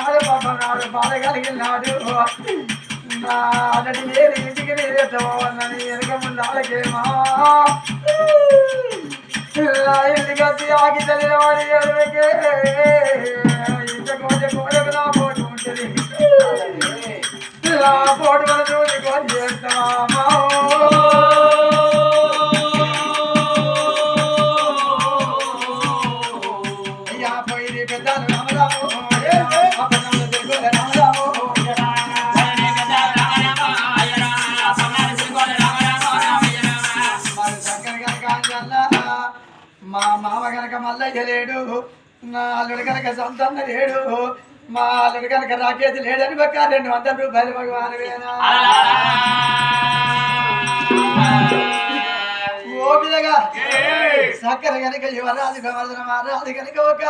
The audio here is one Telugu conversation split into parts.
నాడు పాపం నాడు బాధ కలిగినాడు నాటి నేను ఇంటికి నేరేస్తామని వెనక ముందు ఆడకేమా ఇంటికి వచ్చి ఆకి తల్లిన వాడి అడవికే ఇంత కొంచెం కోడకు నా పోటు ఉంటుంది నా పోటు మన చూసి కొని చేస్తామా అయ్యా పోయి పెద్దలు రామరాము మా మామ కనుక మల్లయ్య లేడు నా అల్లుడు కనుక సంతన్న లేడు మా అల్లుడు కనుక రాకేది లేడని పక్క 200 రూపాయలు భగవానువేనా ఓ పిల్లగా సక్కర కనుక యువరాజు గవర్ధన మహారాజు కనుక ఒక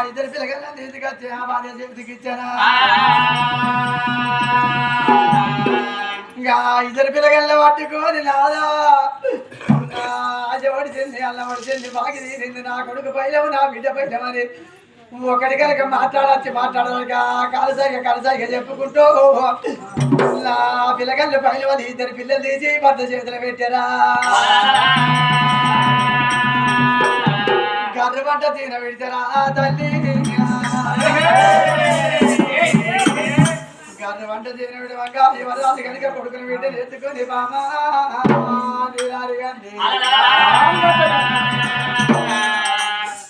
2 పిల్లగా నీతిగా భార్య చేతికి ఇచ్చానా ఇంకా 2 పిల్లగల్ని పట్టుకొని నాదా అజవడిచింది అల్లవడిచింది బాగి తీరింది నా కొడుకు పైలవు నా బిడ్డ పైలమని ఒకటి కనుక మాట్లాడాలి కలసాయిగా చెప్పుకుంటూ నా పిల్లగల్ని పైలవని 2 పిల్లలు తీసి భర్త చేతులు పెట్టారా కర్ర పంట తీర పెడతారా తల్లి కర్ర పంట తీర విడవంగా ఎవరాలు కనుక కొడుకుని బిడ్డలు ఎత్తుకొని బామా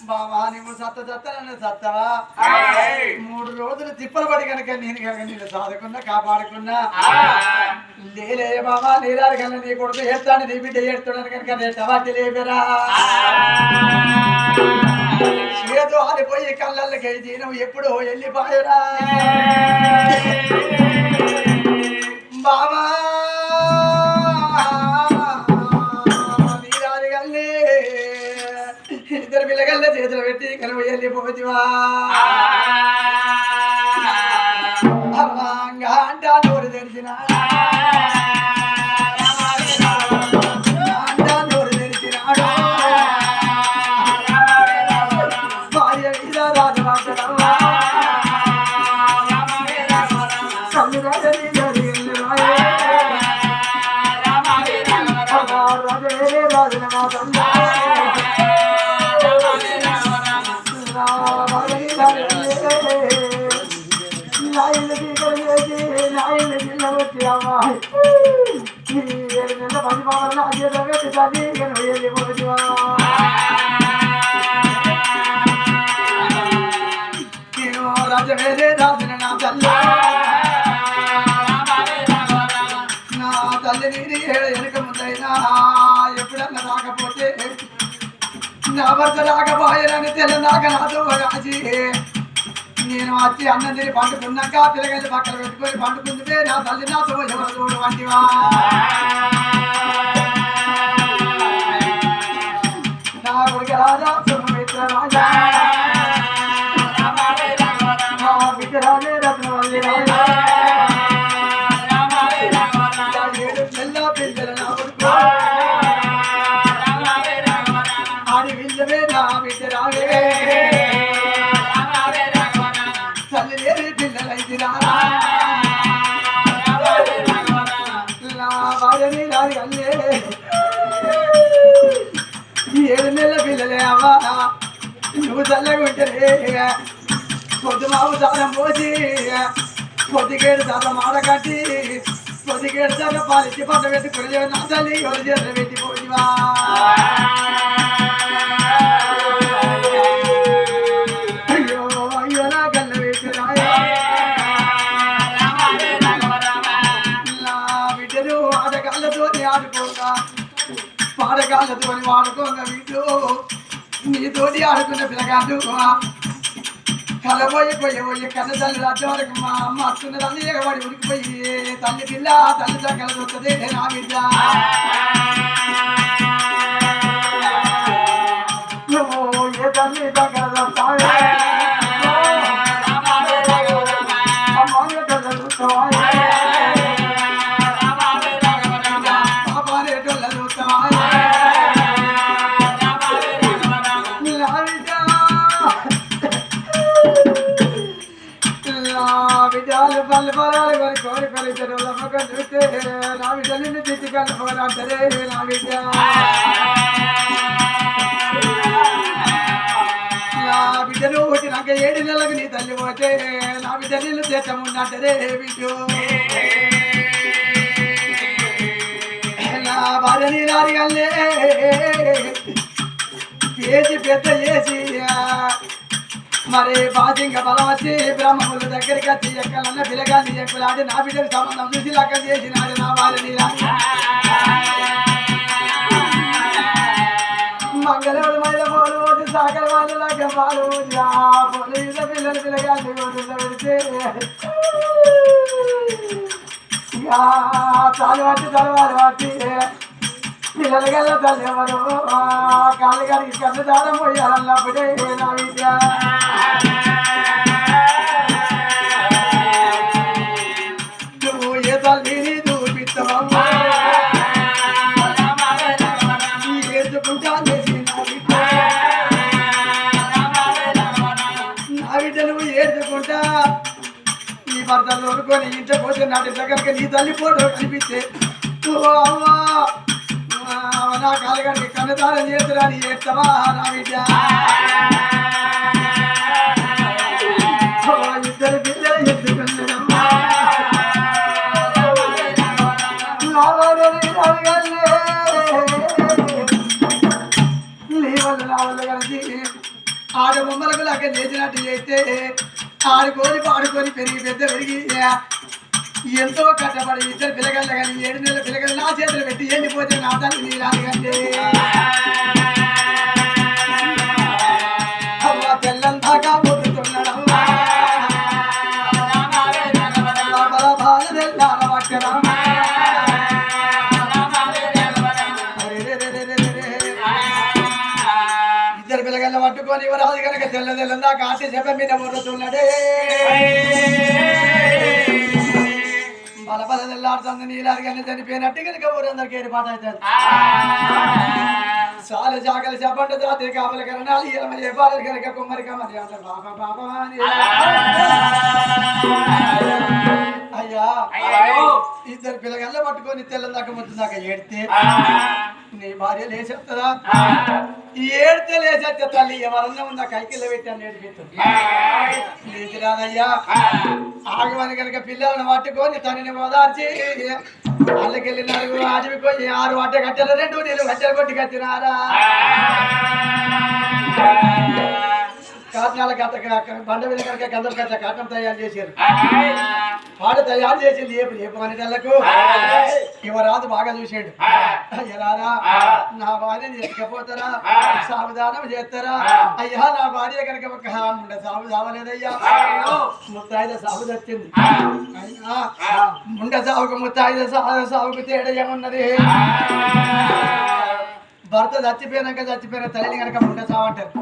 బాబా నువ్వు సత్తనన్ను సత్తవా 3 రోజులు తిప్పలు పడి కనుక నేను కనుక నిన్ను సాదుకున్నా కాపాడుకున్నా లేలే బాబా నీరారు కన్నా నీ కొడుకు ఏస్తాను నీ బిడ్డ ఏడుతున్నాను కనుక నెట్టవాటి లేపరా చేదు ఆడిపోయి కళ్ళకి నువ్వు ఎప్పుడు వెళ్ళిపోయరా బాబా పిల్లగల్ల చేతులు పెట్టి కనుక వెళ్ళిపోతివా అంటా నోరు తెరిచిన నోరు తెరిచినాడు భార్య మీద రాజు మాట్లాడవా రాజుల మాత్రం రాజవేరే రాజున నా తల్లి నా తల్లిని వెనుక ముందైనా ఎప్పుడన్నా రాకపోతే నా భర్త రాకపోయానని తెల్లదాక నాతో రాజీ నేను వచ్చి అన్నం తిని పండుకున్నాక పిల్లగల్లి పక్కన పెట్టుకొని పండుకుంటే నా తల్లి నాతో ఎవరు చూడు వంటివా నా కొడుక రాజా సుమిత్ర రాజా నా బిడ్డ రాజే రత్నవల్లి రాజా 7 పిల్ల పిల్లల నా కొడుకు ఆడి విల్లవే నా బిడ్డ రావే తల్లి లేని పిల్లలైతే రారా నా భార్యని రాదు అల్లే 7 నెలల పిల్లలే అవ్వా నువ్వు చల్లగా ఉంటేనే పొద్దుమావు సారం పోసి పొద్దుకేడు సార్లు మాడ కట్టి పొద్దుకేడు సార్లు పాలిచ్చి పంట పెట్టుకుని నా తల్లి ఎవరు చేతులు పెట్టిపోయివా పాడగాళ్ళతో వాడుకోగా వీళ్ళు నీతోటి ఆడుకున్న పిల్లగాళ్ళు కలబోయి కన్న తల్లి రాజ్యం వరకు మా అమ్మ అత్తున్న తల్లి ఎగబడి ఉరికిపోయి తల్లి పిల్ల తల్లి దగ్గర వస్తుంది నా బిడ్డ నువ్వు ఏ తల్లి దగ్గర వస్తావే బిడ్డలు పళ్ళు పొలాలు కొని కోరి కొలిచరు నమ్మకం చూస్తే నా బిడ్డ నిన్ను తిట్టి కలుపుకోరంటారే నా బిడ్డ నా బిడ్డను పుట్టినాక 7 నెలలకు నీ తల్లి పోతే నా బిడ్డ నీళ్ళు చేతమున్నట్టరే బిడ్డు నా భార్య నీ రారిగల్లే పేసి పెద్ద చేసి మరి బాసింగ బలం వచ్చి బ్రహ్మముల దగ్గరికి వచ్చి ఎక్కలన్న పిల్లగాన్ని ఎక్కులాడి నా బిడ్డకు సంబంధం చూసి లెక్క చేసినాడు నా భార్య నీ రారి మంగళవాడు మైల పోలు సాగర వాళ్ళు లగ్గ పాలు పిల్లలు పిల్లగాన్ని ఓటుల్లో పెడితే చాలు పట్టి తలవారు పట్టి పిల్లలు గల్ల తల్లి ఎవరు కాళ్ళు గారికి కన్ను దారం పోయాలన్నప్పుడే నా విద్య నువ్వు ఏ తల్లిని చూపిస్తావమ్మా ఏడ్చుకుంటా చేసి నా బిడ్డ నువ్వు ఏడ్చుకుంటా నీ భర్తలు కోరుకొని ఇంట్లో పోతే నాటి దగ్గరికి నీ తల్లి ఫోటో కనిపిస్తే అమ్మా నా కాలుగారికి కన్నదారం చేతురాని ఏడ్చవా నా బిడ్డ ఇద్దరు బిడ్డలు ఎత్తుకున్నాడమ్మా కలిసి ఆడ బొమ్మలకు లాగా చేసినట్టు చేస్తే ఆడుకొని పాడుకొని పెరిగి పెద్ద పెరిగి ఎంతో కష్టపడి ఇద్దరు పిల్లగల్ల కానీ 7 నెలల పిల్లగలు నా చేతులు పెట్టి ఎండిపోతే నా తల్లి నీ రాకండి అవ్వ తెల్లందాకా పోతున్నాడమ్మా ఇద్దరు పిల్లగల్ల పట్టుకొని ఎవరాదు కనుక తెల్లందాకా ఆశ చెప్ప మీద మొర్రుతున్నాడే బలబల తెల్లాడుతుంది నీలారు కానీ చనిపోయినట్టు కనుక ఊరందరికి ఏర్పాటు అవుతుంది చాలా జాగలు చెప్పండి రాత్రి కాపల కరణాలు ఏ బాలు కనుక కుమ్మరి కమ్మరి అంటారు పాప పాప అని అయ్యా ఇద్దరు పిల్లగల్ల పట్టుకొని తెల్లందాకా ముద్దుదాకా ఏడితే నీ భార్య లేచెప్తుందా ఏడితే లేచే తల్లి ఎవరన్నా ఉందా కైకిల్ల పెట్టాను నేర్పిస్తుంది లేచి రాదయ్యా ఆగమని కనుక పిల్లలను పట్టుకొని తనని ఓదార్చి వాళ్ళకెళ్ళి 4 అడవి పోయి 6 అడ్డ కట్టెలు 2 నీళ్ళు కట్టెలు కొట్టి కట్టినారా కాటనాల బండ మీద కనుక గంధం కట్ట కాటం తయారు చేశారు పాట తయారు చేసి లేపు అనేటలకు ఇవరాదు బాగా చూసాడు ఎలారా నా భార్యని ఎక్కపోతారా సావధానం చేస్తారా అయ్యా నా భార్య కనుక ఒక ముండ సాగు సావలేదయ్యా ముత్తాయిద సాగు తెచ్చింది అయినా ముండ సాగుకు ముత్తాయిద సాగుకు తేడా ఏమున్నది భర్త చచ్చిపోయిన తల్లిని కనుక ముండ సావంటారు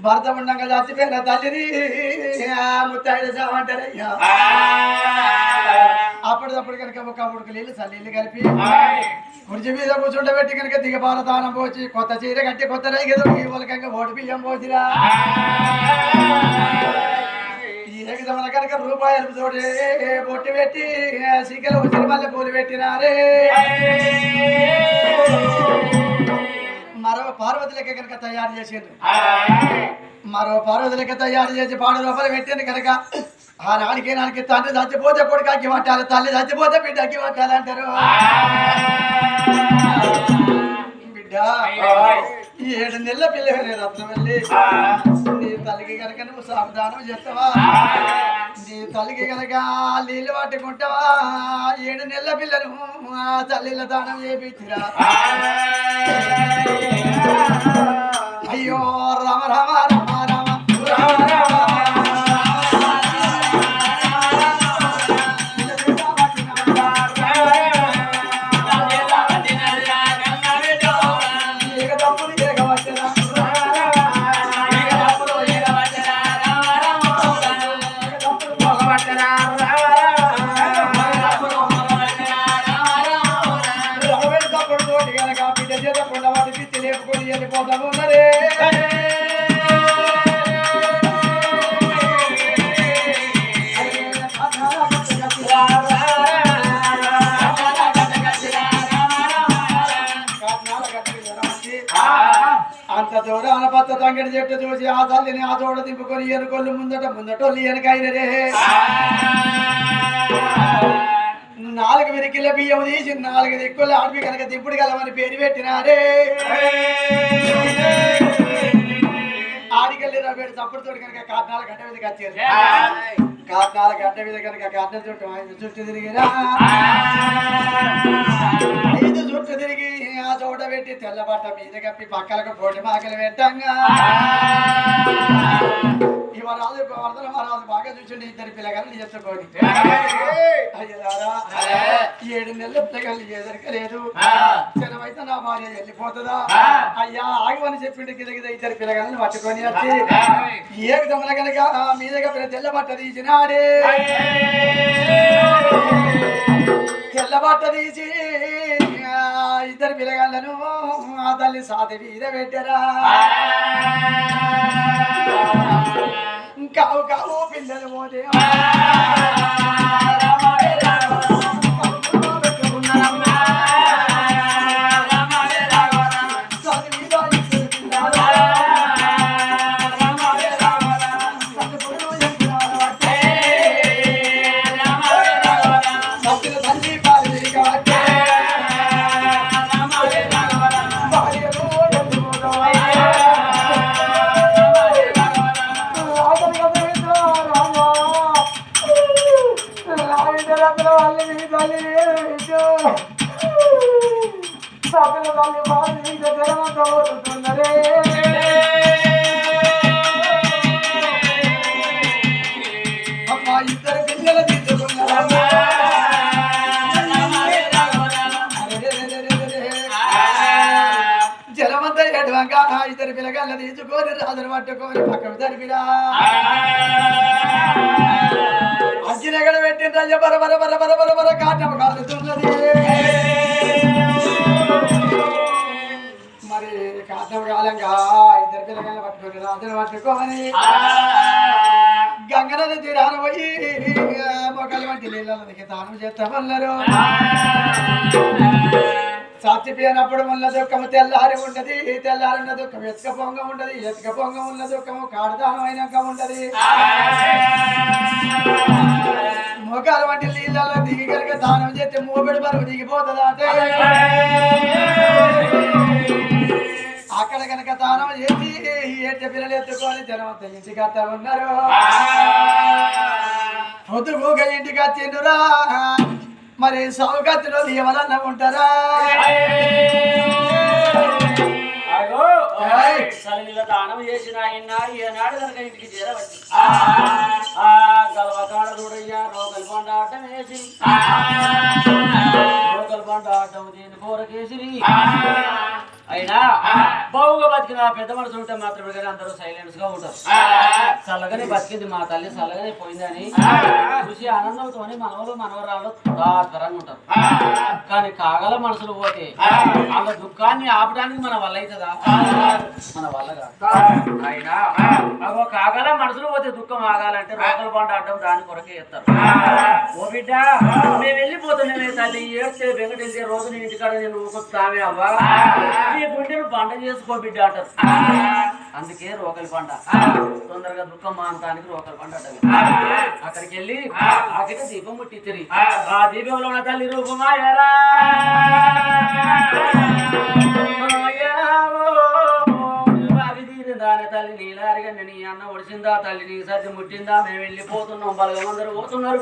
భర్త ఉండగా చచ్చిపోయిన తల్లిని ముత్తాయిద సావంటారు అయ్యా అప్పటిదప్పుడు కనుక ఒక ఉడుకు నీళ్ళు చల్లీళ్ళు కలిపి కుర్చీ మీద కూర్చుండబెట్టి కనుక దిగబార దానం పోచి కొత్త చీర కట్టి కొత్త రైగదు ఈ వాళ్ళకంగా ఓటు బియ్యం పోసిరా ఏకదమల కనుక రూపాయలు తోటి బొట్టు పెట్టి సిగ్గలు వచ్చిన మళ్ళీ పూలు పెట్టినారే మరో పార్వతి లెక్క కనుక తయారు చేసిండ్రు మరో పార్వతి లెక్క తయారు చేసి పాడు రూపాయలు పెట్టింది కనుక నాడికి తండ్రి చచ్చిపోతే కొడుకు అగ్గి పట్టాలి తల్లి చచ్చిపోతే బిడ్డ అగ్గి పట్టాలి అంటారు బిడ్డ 7 నెలల పిల్లగానే రత్నం వెళ్ళి నీ తల్లికి కనుక నువ్వు సావధానం చేస్తావా నీ తల్లికి కనుక నీళ్ళు పట్టుకుంటావా 7 నెలల పిల్లను తల్లిల దానం చేపించిరా అయ్యో రామ రామ రామ రామ రామ రామ తంగడి చెట్టు చూసి ఆ తల్లిని ఆ తోడ తిప్పుకొని ఎనుకొల్లు ముందటోళ్ళు వెనకైనరే నాలుగు విరికిల బియ్యం తీసి 4 దిక్కులు ఆడిపి కనుక దిప్పుడు గలమని పేరు పెట్టినారే ఆడికెళ్ళి రాబేడు చప్పుడుతోటి కనుక కాట్నాల గడ్డ మీదకి వచ్చారు కాట్నాల గడ్డ మీద కనుక కాట్న చుట్టూ 5 చుట్టూ తిరిగిరా 5 చుట్టూ తిరిగి ఆ చోట పెట్టి తెల్లబట్ట మీద కప్పి పక్కలకు కోటి మాకలు పెట్టంగా ఇవరాజు గోవర్ధన మహారాజు బాగా చూసిండి 2 పిల్లగాళ్ళు చెప్పుకొని అయ్యదారా 7 నెలల పిల్లగాళ్ళు ఎదరకలేదు జనమైతే నా భార్య వెళ్ళిపోతుందా అయ్యా ఆగమని చెప్పిండు గిదగిద 2 పిల్లగాళ్ళని పట్టుకొని వచ్చి ఏ విధముల కనుక మీద కప్పిన తెల్లబట్ట తీసినాడే తెల్లబట్ట తీసి 2 పిల్లగాళ్ళను ఆ తల్లి సాతి మీద పెట్టరా కావు కావు పిల్లలు పోతే ఇద్దరు పిల్లగాళ్ళ తీసుకొని రాజును పట్టుకొని పక్కకు జరిపిరా అగ్గినగడ పెట్టిన రాజ బర బర బర బర బర బర కాటం కాలుతున్నది మరి కాటం కాలంగా 2 పిల్లగాళ్ళ పట్టుకొని రాజును పట్టుకొని గంగనది తీరాను పోయి మొక్కలు వంటి నీళ్ళకి దానం చేస్తామన్నారు సాచిపోయినప్పుడు ఉన్న దుఃఖము తెల్లారి ఉండదు తెల్లారిన దుఃఖం ఎత్క పొంగ ఉండదు ఎత్క పొంగ ఉన్న దుఃఖము కాడదానం అయినాక ఉండదు మొక్కలు వంటి నీళ్ళలో దిగి కనుక దానం చేస్తే మూబడి బరువు దిగిపోతుందా అంటే అక్కడ కనుక దానం చేసి 8 పిల్లలు ఎత్తుకొని జనమంతా ఇంటికి వస్తా ఉన్నారు పొద్దుగా ఇంటికి వచ్చిండురా మరి సౌగతిలో ఎవరన్నా ఉంటారా దానం చేసిన ఆయన ఏనాడు కనుక ఇంటికి చేరవచ్చు గలవకాడ చూడయ్యా రోగలు పంట ఆటం వేసి రోగలు పంట ఆటం దీని కూరకేసి అయినా బావుగా బతికిన పెద్ద మనసు ఉంటే మాత్రమే కానీ అందరూ సైలెన్స్ గా ఉంటారు చల్లగానే బతికింది మా తల్లి చల్లగానే పోయిందని చూసి ఆనందంతోని మనవలు మనవరాళ్ళు తాత్పరంగా ఉంటారు కానీ కాగల మనసులు పోతే వాళ్ళ దుఃఖాన్ని ఆపడానికి మన వల్ల అవుతుందా మన వల్ల కాదు అయినా అగో కాగల మనసులు పోతే దుఃఖం ఆగాలంటే రోకల పంట ఆడడం దాని కొరకే ఎత్తారు ఓ బిడ్డ మేము వెళ్ళిపోతున్నామే తల్లి ఏడ్చే వెంకటేశ్వర రోజు నీ ఇంటికాడ నేను ఊకొస్తామే అవ్వా నీ గుండెను పంట చేసుకో బిడ్డ అంటారు అందుకే రోకలి పంట తొందరగా దుఃఖం మానటానికి రోకలి పంట అంటారు అక్కడికి వెళ్ళి అక్కడ దీపం ముట్టించరి ఆ దీపంలో ఉన్న తల్లి రూపమాయరా దాని తల్లి నీలారిగా నీ అన్న ఒడిసిందా తల్లి నీ సర్ది ముట్టిందా మేము వెళ్ళిపోతున్నాం బలగమందరూ పోతున్నారు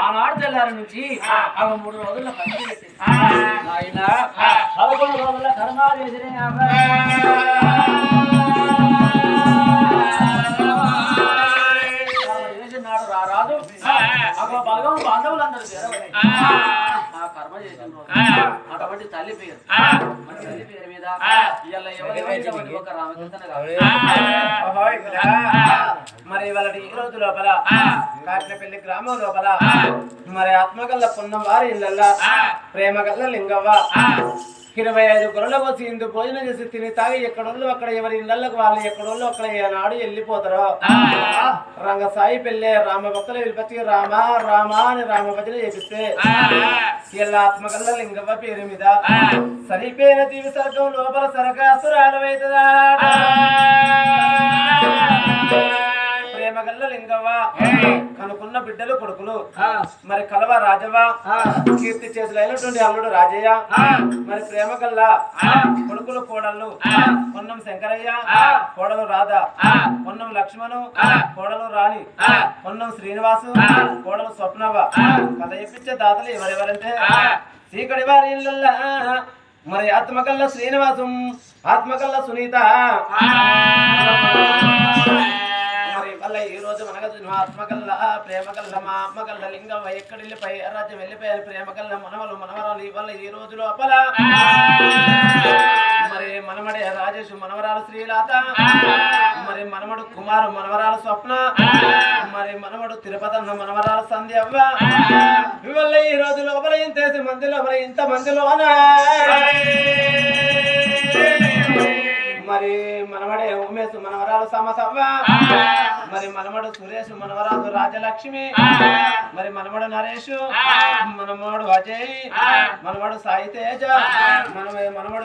ఆనాడు తెల్లారి నుంచి 3 రోజుల పని పెట్టి ఆయన 11 రోజుల కర్మాలు చేసిరే చేసినాడు రారాదు అక్కడ బలగం బాంధవులందరూ చేరబడి ఆ కర్మ చేసిన అటువంటి తల్లి పేరు తల్లి పేరు మీద ఒక రామకృష్ణ మరి వాళ్ళ ఈ రోజు లోపల కాట్లపల్లి గ్రామం లోపల మరి ఆత్మగల్ల పున్నం వారి ఇళ్ళల్లా ప్రేమగల్ల లింగవ్వ 25 గొర్రెల కోసి ఇందు భోజనం చేసి తిని తాగి ఎక్కడోళ్ళు అక్కడ ఎవరి ఇళ్ళకు వాళ్ళు ఎక్కడోళ్ళు అక్కడ ఏనాడు వెళ్ళిపోతారు. రంగసాయి పెళ్ళే రామ భక్తులు పిలిపచ్చి రామ రామ అని రామ భజన చేపిస్తే ఇలా ఆత్మకల్ల లింగవ్వ పేరు మీద సరిపోయిన తీవి సర్గం లోపల సరకాసురాలమైతుందా ప్రేమగల్ల లింగవ్వ కనుకున్న బిడ్డలు కొడుకులు మరి కలవ రాజవ్వ కీర్తి చేసులైనటువంటి అల్లుడు రాజయ్య మరి ప్రేమగల్ల కొడుకులు కోడళ్ళు పొన్నం శంకరయ్య కోడలు రాధ పొన్నం లక్ష్మణు కోడలు రాణి పొన్నం శ్రీనివాసు కోడలు స్వప్నవ్వ కథ చెప్పించే దాతలు ఎవరెవరంటే చీకటి వారి ఇళ్ళల్లా మరి ఆత్మకల్ల శ్రీనివాసం ఆత్మకల్ల సునీత వల్ల ఈ రోజు మనకు ఆత్మకల్ల ప్రేమకల్ల మా అమ్మకల్ల లింగమ్మ ఎక్కడ వెళ్ళిపోయి రాజ్యం వెళ్ళిపోయారు ప్రేమకల్ల మనవలు మనవరాలు వల్ల ఈ రోజు లోపల మరి మనమడే రాజేష్ మనవరాలు శ్రీలాత మరి మనమడు కుమారు మనవరాలు స్వప్న మరి మనమడు తిరుపతన్న మనవరాలు సంధ్యవ్వ ఇవల్ల ఈ రోజు లోపల ఇంతేసి మంది లోపల ఇంత మందిలోన మరి మనమడే ఉమేష్ మనవరాలు సమతవ్వ మరి మనమడు సురేష్ మనవరాలు రాజలక్ష్మి మరి మనమడు నరేష్ మనమడు అజయ్ మనమడు సాయి తేజ మనమడు